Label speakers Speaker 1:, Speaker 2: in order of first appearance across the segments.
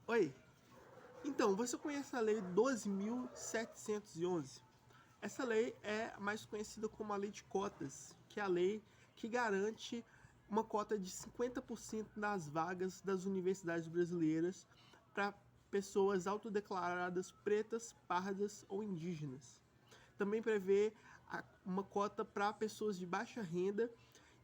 Speaker 1: Oi, então, você conhece a Lei 12.711? Essa lei é mais conhecida como a Lei de Cotas, que é a lei que garante uma cota de 50% das vagas das universidades brasileiras para pessoas autodeclaradas pretas, pardas ou indígenas. Também prevê uma cota para pessoas de baixa renda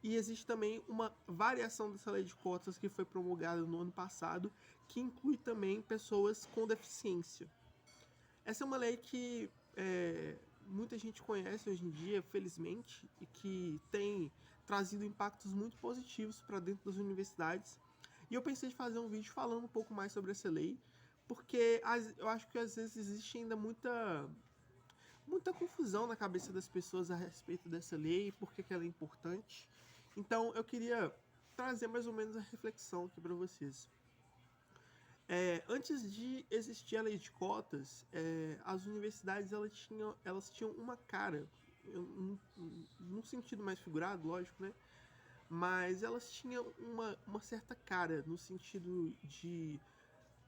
Speaker 1: e existe também uma variação dessa lei de cotas que foi promulgada no ano passado, que inclui também pessoas com deficiência. Essa é uma lei que muita gente conhece hoje em dia, felizmente, e que tem trazido impactos muito positivos para dentro das universidades. E eu pensei em fazer um vídeo falando um pouco mais sobre essa lei, porque eu acho que às vezes existe ainda muita confusão na cabeça das pessoas a respeito dessa lei e por que ela é importante. Então eu queria trazer mais ou menos a reflexão aqui para vocês. Antes de existir a lei de cotas, as universidades elas tinham uma cara, num sentido mais figurado, lógico, né? Mas elas tinham uma certa cara, no sentido de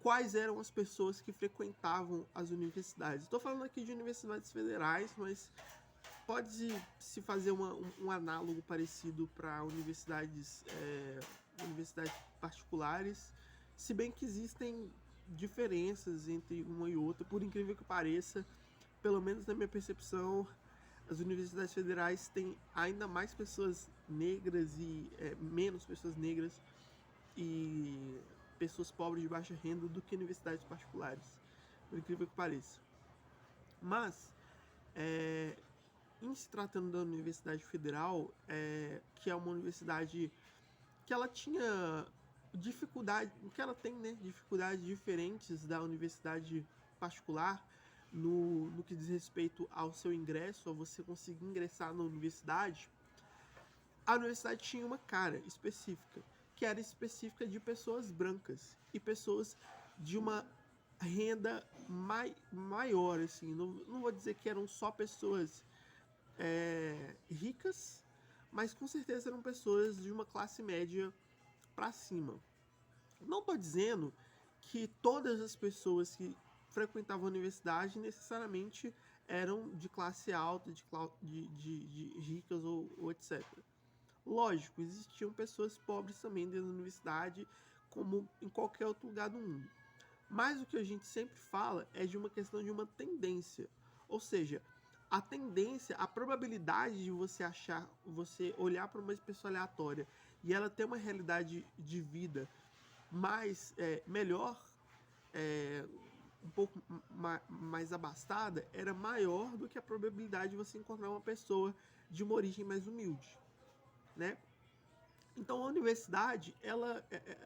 Speaker 1: quais eram as pessoas que frequentavam as universidades. Estou falando aqui de universidades federais, mas pode-se fazer um análogo parecido para universidades particulares, se bem que existem diferenças entre uma e outra, por incrível que pareça, pelo menos na minha percepção, as universidades federais têm ainda mais pessoas negras e menos pessoas negras e pessoas pobres de baixa renda do que universidades particulares, por incrível que pareça. Mas, é, em se tratando da Universidade Federal, que é uma universidade que ela tinha dificuldade, que ela tem, né, dificuldades diferentes da universidade particular no que diz respeito ao seu ingresso, a você conseguir ingressar na universidade. A universidade tinha uma cara específica, que era específica de pessoas brancas e pessoas de uma renda maior, assim. Não vou dizer que eram só pessoas ricas, mas com certeza eram pessoas de uma classe média para cima. Não estou dizendo que todas as pessoas que frequentavam a universidade necessariamente eram de classe alta, de ricas ou etc. Lógico, existiam pessoas pobres também dentro da universidade, como em qualquer outro lugar do mundo. Mas o que a gente sempre fala é de uma questão de uma tendência. Ou seja, a tendência, a probabilidade de você olhar para uma pessoa aleatória e ela ter uma realidade de vida melhor, é, um pouco mais abastada, era maior do que a probabilidade de você encontrar uma pessoa de uma origem mais humilde, né? Então a universidade,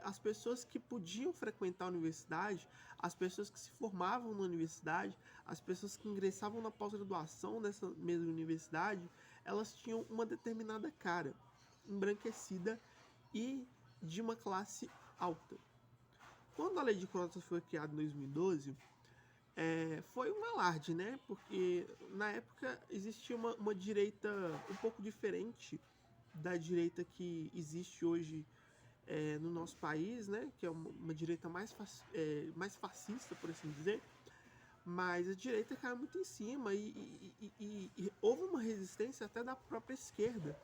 Speaker 1: as pessoas que podiam frequentar a universidade, as pessoas que se formavam na universidade, as pessoas que ingressavam na pós-graduação dessa mesma universidade, elas tinham uma determinada cara, embranquecida e de uma classe alta. Quando a lei de cotas foi criada em 2012, foi um alarde, né? Porque na época existia uma direita um pouco diferente da direita que existe hoje no nosso país, né? Que é uma direita mais fascista, por assim dizer. Mas a direita caiu muito em cima e houve uma resistência até da própria esquerda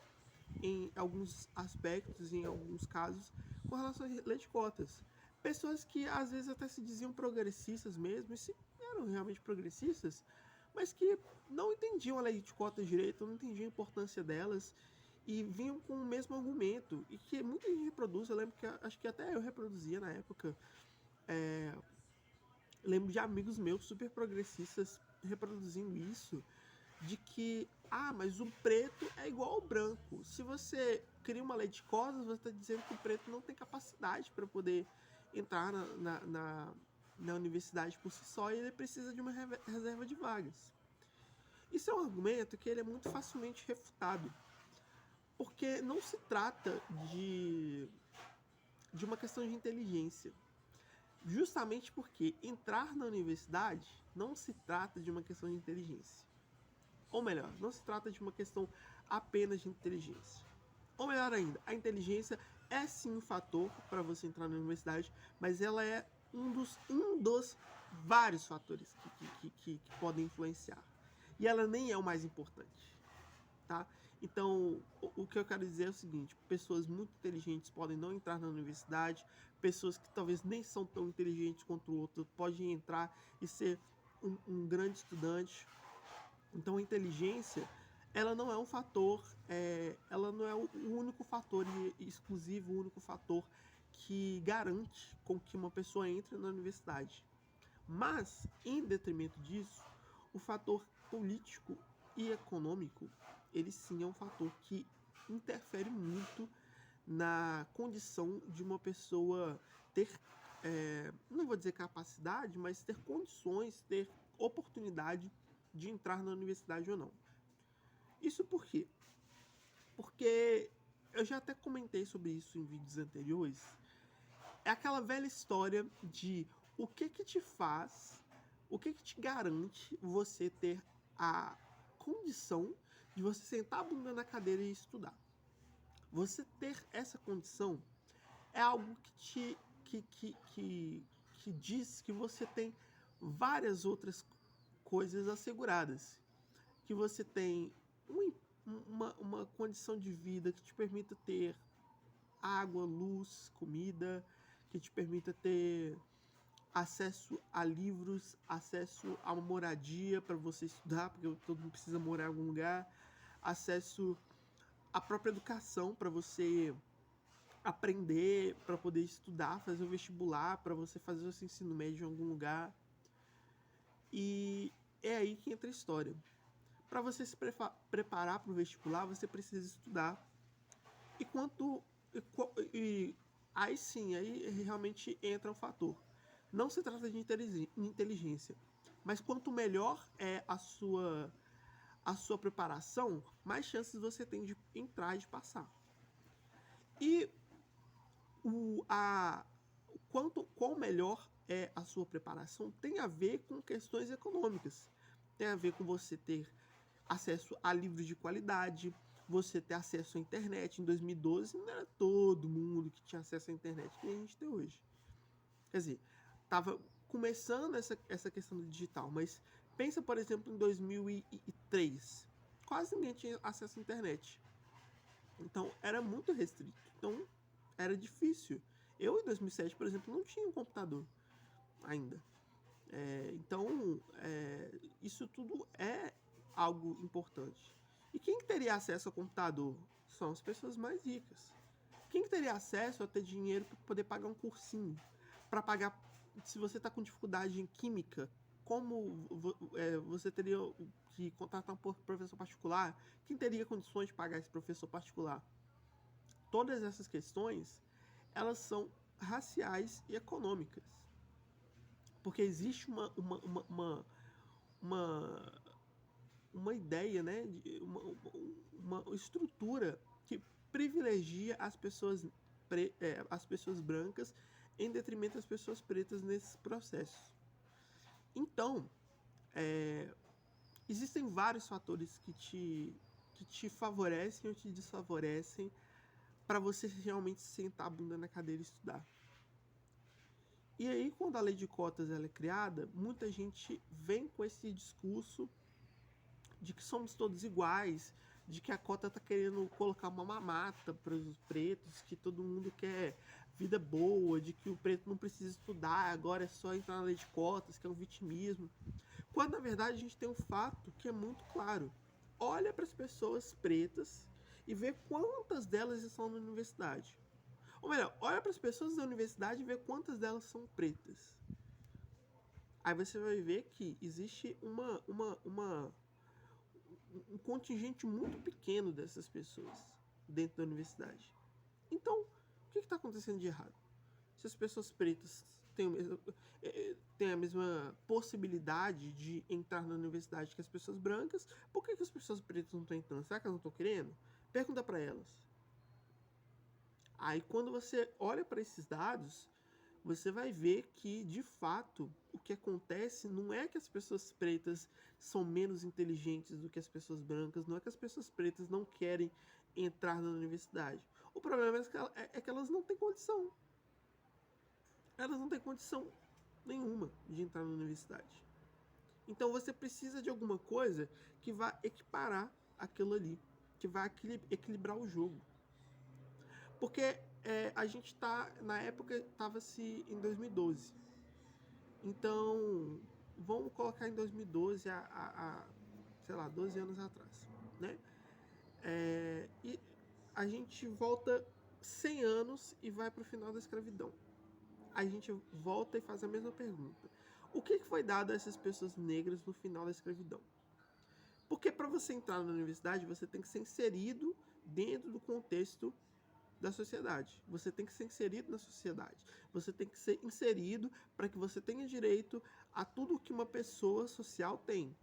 Speaker 1: em alguns aspectos, em alguns casos, com relação à lei de cotas. Pessoas que às vezes até se diziam progressistas mesmo, e se eram realmente progressistas, mas que não entendiam a lei de cotas direito, não entendiam a importância delas e vinham com o mesmo argumento e que muita gente reproduz. Eu lembro que acho que até eu reproduzia na época. É, lembro de amigos meus super progressistas reproduzindo isso, de que, mas o preto é igual ao branco. Se você cria uma lei de cotas, você está dizendo que o preto não tem capacidade para poder entrar na universidade por si só e ele precisa de uma reserva de vagas. Isso é um argumento que ele é muito facilmente refutado, porque não se trata de uma questão de inteligência. Justamente porque entrar na universidade não se trata de uma questão de inteligência. Ou melhor, não se trata de uma questão apenas de inteligência. Ou melhor ainda, a inteligência é sim um fator para você entrar na universidade, mas ela é um dos vários fatores que podem influenciar. E ela nem é o mais importante, tá? Então, o que eu quero dizer é o seguinte: pessoas muito inteligentes podem não entrar na universidade, pessoas que talvez nem são tão inteligentes quanto o outro podem entrar e ser um grande estudante. Então, a inteligência, ela não é um fator, ela não é o único fator exclusivo, o único fator que garante com que uma pessoa entre na universidade. Mas, em detrimento disso, o fator político e econômico, ele sim é um fator que interfere muito na condição de uma pessoa ter, não vou dizer capacidade, mas ter condições, ter oportunidade de entrar na universidade ou não. Isso por quê? Porque eu já até comentei sobre isso em vídeos anteriores. É aquela velha história de o que te faz, o que te garante você ter a condição de você sentar a bunda na cadeira e estudar. Você ter essa condição é algo que diz que você tem várias outras coisas asseguradas. Que você tem uma condição de vida que te permita ter água, luz, comida, que te permita ter acesso a livros, acesso a uma moradia para você estudar, porque todo mundo precisa morar em algum lugar, acesso à própria educação para você aprender, para poder estudar, fazer o vestibular, para você fazer o seu ensino médio em algum lugar. E é aí que entra a história. Para você se preparar para o vestibular, você precisa estudar. E aí sim, aí realmente entra o fator. Não se trata de inteligência, mas quanto melhor é a sua preparação, mais chances você tem de entrar e de passar. E qual melhor é a sua preparação tem a ver com questões econômicas. Tem a ver com você ter acesso a livros de qualidade, você ter acesso à internet. Em 2012 não era todo mundo que tinha acesso à internet que a gente tem hoje. Quer dizer, estava começando essa questão do digital, mas pensa, por exemplo, em 2003. Quase ninguém tinha acesso à internet. Então, era muito restrito. Então, era difícil. Eu, em 2007, por exemplo, não tinha um computador ainda. Então, isso tudo é algo importante. E quem teria acesso ao computador? São as pessoas mais ricas. Quem teria acesso a ter dinheiro para poder pagar um cursinho? Para pagar, se você está com dificuldade em química, como você teria que contratar um professor particular? Quem teria condições de pagar esse professor particular? Todas essas questões, elas são raciais e econômicas. Porque existe uma ideia, né, uma estrutura que privilegia as pessoas brancas em detrimento das pessoas pretas nesse processo. Então, existem vários fatores que te favorecem ou te desfavorecem para você realmente sentar a bunda na cadeira e estudar. E aí, quando a lei de cotas ela é criada, muita gente vem com esse discurso de que somos todos iguais, de que a cota está querendo colocar uma mamata para os pretos, que todo mundo quer vida boa, de que o preto não precisa estudar, agora é só entrar na lei de cotas, que é um vitimismo. Quando, na verdade, a gente tem um fato que é muito claro. Olha para as pessoas pretas e vê quantas delas estão na universidade. Ou melhor, olha para as pessoas da universidade e vê quantas delas são pretas. Aí você vai ver que existe um contingente muito pequeno dessas pessoas dentro da universidade. Então, o que está acontecendo de errado? Se as pessoas pretas têm a mesma possibilidade de entrar na universidade que as pessoas brancas, por que as pessoas pretas não estão entrando? Será que elas não estão querendo? Pergunta para elas. Aí, quando você olha para esses dados, você vai ver que, de fato, o que acontece não é que as pessoas pretas são menos inteligentes do que as pessoas brancas, não é que as pessoas pretas não querem entrar na universidade. O problema é que elas não têm condição. Elas não têm condição nenhuma de entrar na universidade. Então você precisa de alguma coisa que vá equiparar aquilo ali, que vá equilibrar o jogo. Porque a gente está, na época, estava-se em 2012. Então, vamos colocar em 2012, sei lá, 12 anos atrás, né? E a gente volta 100 anos e vai para o final da escravidão. A gente volta e faz a mesma pergunta. O que foi dado a essas pessoas negras no final da escravidão? Porque para você entrar na universidade, você tem que ser inserido dentro do contexto da sociedade. Você tem que ser inserido na sociedade. Você tem que ser inserido para que você tenha direito a tudo que uma pessoa social tem.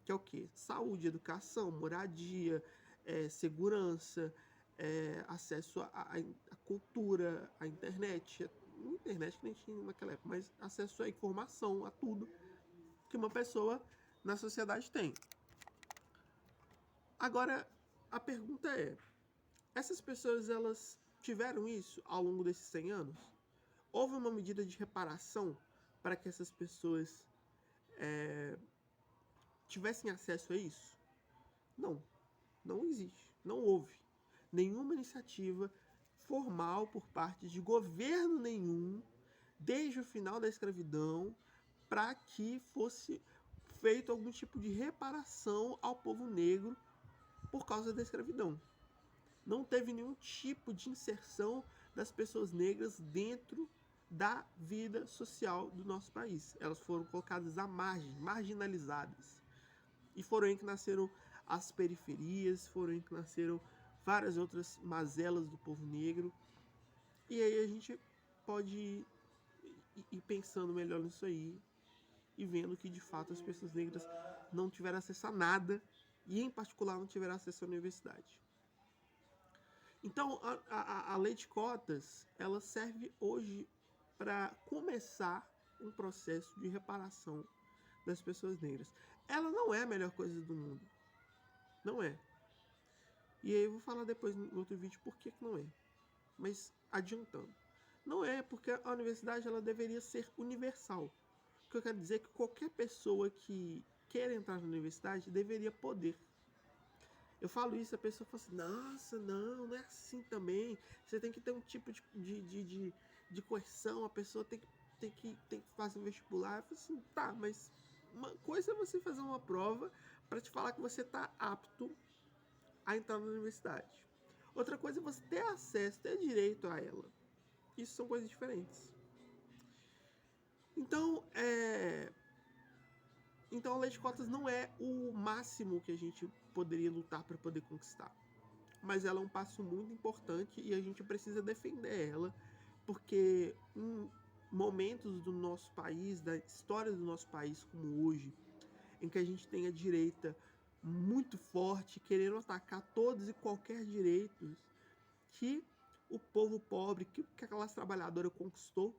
Speaker 1: Que é o quê? Saúde, educação, moradia, segurança, acesso à cultura, à internet. Internet que nem tinha naquela época, mas acesso à informação, a tudo que uma pessoa na sociedade tem. Agora, a pergunta é, essas pessoas, elas tiveram isso ao longo desses 100 anos? Houve uma medida de reparação para que essas pessoas tivessem acesso a isso? Não, não existe, não houve nenhuma iniciativa formal por parte de governo nenhum, desde o final da escravidão, para que fosse feito algum tipo de reparação ao povo negro por causa da escravidão. Não teve nenhum tipo de inserção das pessoas negras dentro da vida social do nosso país. Elas foram colocadas à margem, marginalizadas. E foram aí que nasceram as periferias, foram aí que nasceram várias outras mazelas do povo negro. E aí a gente pode ir pensando melhor nisso aí e vendo que de fato as pessoas negras não tiveram acesso a nada e em particular não tiveram acesso à universidade. Então a lei de cotas, ela serve hoje para começar um processo de reparação das pessoas negras. Ela não é a melhor coisa do mundo. Não é. E aí eu vou falar depois no outro vídeo por que não é. Mas adiantando. Não é porque a universidade ela deveria ser universal. O que eu quero dizer é que qualquer pessoa que queira entrar na universidade deveria poder. Eu falo isso, a pessoa fala assim, nossa, não é assim também. Você tem que ter um tipo de coerção, a pessoa tem que fazer um vestibular. Eu falo assim, tá, mas uma coisa é você fazer uma prova para te falar que você está apto a entrar na universidade. Outra coisa é você ter acesso, ter direito a ela. Isso são coisas diferentes. Então, Então a lei de cotas não é o máximo que a gente poderia lutar para poder conquistar. Mas ela é um passo muito importante e a gente precisa defender ela, porque em momentos do nosso país, da história do nosso país como hoje, em que a gente tem a direita muito forte, querendo atacar todos e qualquer direitos que o povo pobre, que a classe trabalhadora conquistou,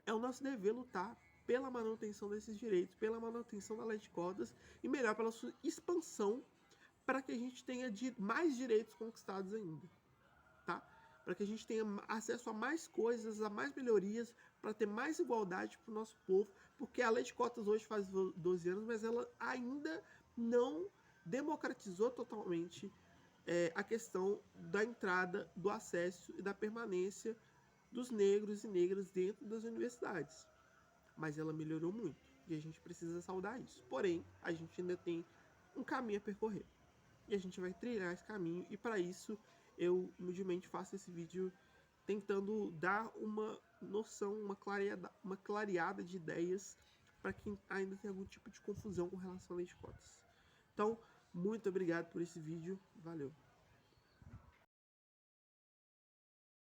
Speaker 1: é o nosso dever lutar pela manutenção desses direitos, pela manutenção da lei de cotas e melhor pela sua expansão para que a gente tenha mais direitos conquistados ainda, tá? Para que a gente tenha acesso a mais coisas, a mais melhorias, para ter mais igualdade para o nosso povo, porque a lei de cotas hoje faz 12 anos, mas ela ainda não democratizou totalmente a questão da entrada, do acesso e da permanência dos negros e negras dentro das universidades. Mas ela melhorou muito e a gente precisa saudar isso. Porém, a gente ainda tem um caminho a percorrer. E a gente vai trilhar esse caminho e para isso eu humildemente faço esse vídeo tentando dar uma noção, uma clareada de ideias para quem ainda tem algum tipo de confusão com relação à lei de cotas. Então, muito obrigado por esse vídeo. Valeu!